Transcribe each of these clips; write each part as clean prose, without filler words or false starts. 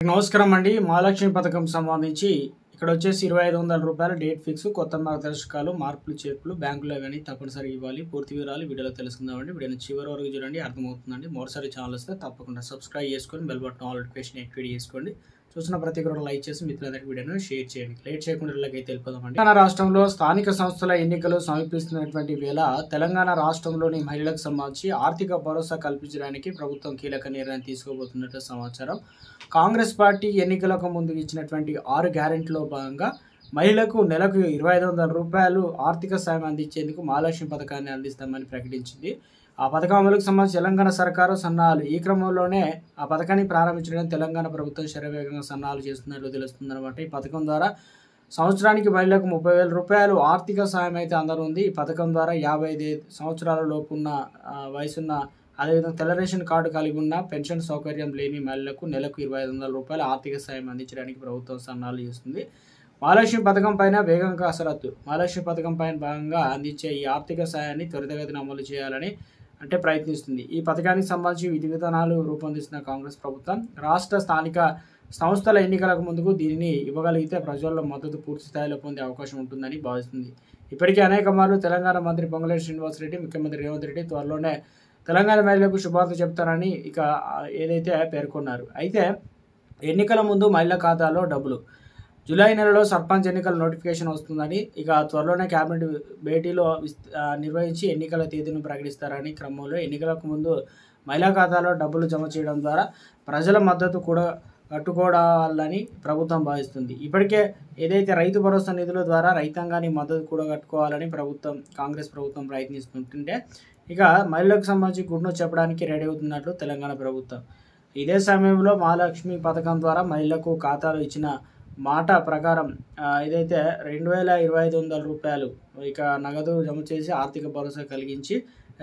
నమస్కారం అండి. మహాలక్ష్మి పథకం సంబంధించి ఇక్కడ వచ్చేసి 2500 రూపాయల డేట్ ఫిక్స్, కొత్త మార్గదర్శకాలు, మార్పులు చేర్పులు బ్యాంకులో కానీ తప్పనిసరిగా ఇవ్వాలి. పూర్తి వివరాలు వీడియోలో తెలుసుకుందామండి. వీడియోని చివరి వరకు చూడండి, అర్థమవుతుందండి. మరోసారి ఛానల్ వస్తే తప్పకుండా సబ్స్క్రైబ్ చేసుకొని bell button all notification activate చేసుకోండి. చూసిన ప్రతి ఒక్కరు లైక్ చేసి మిత్రులందరికీ వీడియోను షేర్ చేయండి. లేట్ చేయకుండా అయితే వెళ్ళిపోదామండి. తెలంగాణ రాష్ట్రంలో స్థానిక సంస్థల ఎన్నికలు సమీపిస్తున్నటువంటి వేళ తెలంగాణ రాష్ట్రంలోని మహిళలకు సంబంధించి ఆర్థిక భరోసా కల్పించడానికి ప్రభుత్వం కీలక నిర్ణయం తీసుకోబోతున్నట్టు సమాచారం. కాంగ్రెస్ పార్టీ ఎన్నికలకు ముందు ఇచ్చినటువంటి 6 గ్యారెంటీలో భాగంగా మహిళలకు నెలకు 2500 రూపాయలు ఆర్థిక సాయం అందించేందుకు మహాలక్ష్మి పథకాన్ని అందిస్తామని ప్రకటించింది. ఆ పథకం అమలుకు సంబంధించి తెలంగాణ సర్కారు సన్నాహాలు. ఈ క్రమంలోనే ఆ పథకాన్ని ప్రారంభించడానికి తెలంగాణ ప్రభుత్వం శరవేగంగా సన్నాహాలు చేస్తున్నట్లు తెలుస్తుందన్నమాట. ఈ పథకం ద్వారా సంవత్సరానికి మహిళలకు 30,000 రూపాయలు ఆర్థిక సాయం అయితే అందనుంది. ఈ పథకం ద్వారా 55 సంవత్సరాల లోపు ఉన్న వయసున్న, అదేవిధంగా తెల్ల రేషన్ కార్డు కలిగి ఉన్న, పెన్షన్ సౌకర్యం లేని మహిళలకు నెలకు 2500 రూపాయల ఆర్థిక సాయం అందించడానికి ప్రభుత్వం సన్నాహాలు చేస్తుంది. మహాలక్ష్మి పథకం పైన వేగంగా కసరత్తు. మహాలక్ష్మి పథకం పైన భాగంగా అందించే ఈ ఆర్థిక సాయాన్ని త్వరితగతిన అమలు చేయాలని ప్రయత్నిస్తుంది. ఈ పథకానికి సంబంధించి విధి విధానాలు రూపొందిస్తున్న కాంగ్రెస్ ప్రభుత్వం రాష్ట్ర స్థానిక సంస్థల ఎన్నికలకు ముందుకు దీనిని ఇవ్వగలిగితే ప్రజల్లో మద్దతు పూర్తి స్థాయిలో పొందే అవకాశం ఉంటుందని భావిస్తుంది. ఇప్పటికే అనేక మార్లు తెలంగాణ మంత్రి పొంగులేటి శ్రీనివాసరెడ్డి, ముఖ్యమంత్రి రేవంత్ రెడ్డి త్వరలోనే తెలంగాణ మహిళలకు శుభార్త చెప్తారని ఏదైతే పేర్కొన్నారు. అయితే ఎన్నికల ముందు మహిళల ఖాతాలో డబ్బులు. జూలై నెలలో సర్పంచ్ ఎన్నికల నోటిఫికేషన్ వస్తుందని, త్వరలోనే క్యాబినెట్ భేటీలో నిర్వహించి ఎన్నికల తేదీని ప్రకటిస్తారని క్రమంలో ఎన్నికలకు ముందు మహిళా ఖాతాలో డబ్బులు జమ చేయడం ద్వారా ప్రజల మద్దతు కూడా కట్టుకోవాలని ప్రభుత్వం భావిస్తుంది. ఇప్పటికే ఏదైతే రైతు భరోసా నిధుల ద్వారా రైతాంగాన్ని మద్దతు కూడా కట్టుకోవాలని కాంగ్రెస్ ప్రభుత్వం ప్రయత్నిస్తుంటే, మహిళలకు సంబంధించి గుడ్ను చెప్పడానికి రెడీ అవుతున్నట్లు తెలంగాణ ప్రభుత్వం. ఇదే సమయంలో మహాలక్ష్మి పథకం ద్వారా మహిళలకు ఖాతాలో ఇచ్చిన మాట ప్రకారం ఏదైతే 2,2500 రూపాయలు నగదు జమ చేసి ఆర్థిక భరోసా కలిగించి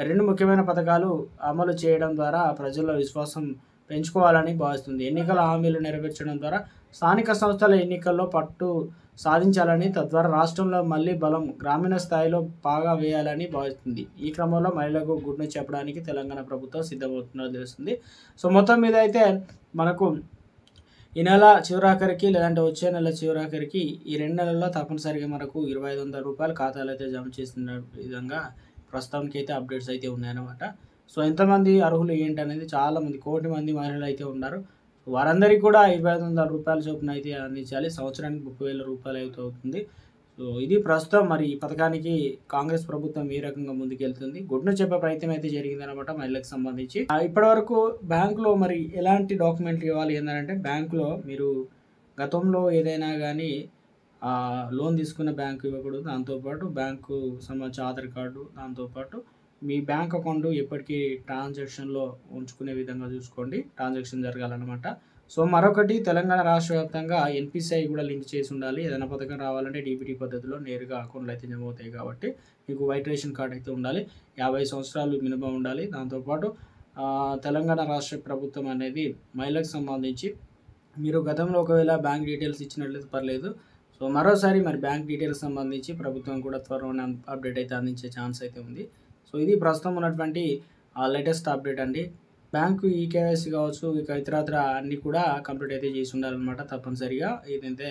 2 ముఖ్యమైన పథకాలు అమలు చేయడం ద్వారా ప్రజల్లో విశ్వాసం పెంచుకోవాలని భావిస్తుంది. ఎన్నికల హామీలు నెరవేర్చడం ద్వారా స్థానిక సంస్థల ఎన్నికల్లో పట్టు సాధించాలని, తద్వారా రాష్ట్రంలో మళ్ళీ బలం గ్రామీణ స్థాయిలో బాగా వేయాలని భావిస్తుంది. ఈ క్రమంలో మహిళలకు గుడ్ను చెప్పడానికి తెలంగాణ ప్రభుత్వం సిద్ధమవుతున్నట్టు తెలుస్తుంది. సో మొత్తం మీద అయితే మనకు ఈ నెల చివరాఖరికి లేదంటే వచ్చే నెల చివరాఖరికి ఈ 2 నెలల్లో తప్పనిసరిగా మనకు 2500 రూపాయల ఖాతాలు అయితే జమ చేస్తున్న విధంగా ప్రస్తుతానికి అయితే అప్డేట్స్ అయితే ఉన్నాయన్నమాట. సో ఎంతమంది అర్హులు ఏంటనేది చాలామంది, కోటి మంది మహిళలు అయితే ఉన్నారు. వారందరికీ కూడా 2500 రూపాయల చొప్పున అయితే అందించాలి. సంవత్సరానికి 30,000 రూపాయలు అయితే అవుతుంది. సో ఇది ప్రస్తుతం మరి ఈ పథకానికి కాంగ్రెస్ ప్రభుత్వం ఏ రకంగా ముందుకెళ్తుంది, గుడ్ను చెప్పే ప్రయత్నం అయితే జరిగిందనమాట మహిళలకు సంబంధించి. ఇప్పటివరకు బ్యాంకులో మరి ఎలాంటి డాక్యుమెంట్లు ఇవ్వాలి ఏంటంటే, బ్యాంకులో మీరు గతంలో ఏదైనా కానీ లోన్ తీసుకున్న బ్యాంకు ఇవ్వకూడదు. దాంతోపాటు బ్యాంకు సంబంధించి ఆధార్ కార్డు, దాంతోపాటు మీ బ్యాంక్ అకౌంట్ ఎప్పటికీ ట్రాన్సాక్షన్లో ఉంచుకునే విధంగా చూసుకోండి, ట్రాన్సాక్షన్ జరగాలన్నమాట. సో మరొకటి, తెలంగాణ రాష్ట్ర వ్యాప్తంగా ఎన్పిసిఐ కూడా లింక్ చేసి ఉండాలి. ఏదైనా పథకం రావాలంటే డీబీటీ పద్ధతిలో నేరుగా అకౌంట్లు అయితే జమ అవుతాయి కాబట్టి మీకు వైట్ రేషన్ కార్డు అయితే ఉండాలి. 50 సంవత్సరాలు మినిమం ఉండాలి. దాంతోపాటు తెలంగాణ రాష్ట్ర ప్రభుత్వం అనేది మహిళలకు సంబంధించి మీరు గతంలో ఒకవేళ బ్యాంక్ డీటెయిల్స్ ఇచ్చినట్లయితే పర్లేదు. సో మరోసారి మరి బ్యాంక్ డీటెయిల్స్ సంబంధించి ప్రభుత్వం కూడా త్వరలోనే అప్డేట్ అయితే అందించే ఛాన్స్ అయితే ఉంది. సో ఇది ప్రస్తుతం ఉన్నటువంటి లేటెస్ట్ అప్డేట్ అండి. బ్యాంకు ఈకేవైసీ కావచ్చు, ఇతరత్ర అన్నీ కూడా కంప్లీట్ అయితే చేసి ఉండాలన్నమాట తప్పనిసరిగా. ఇదైతే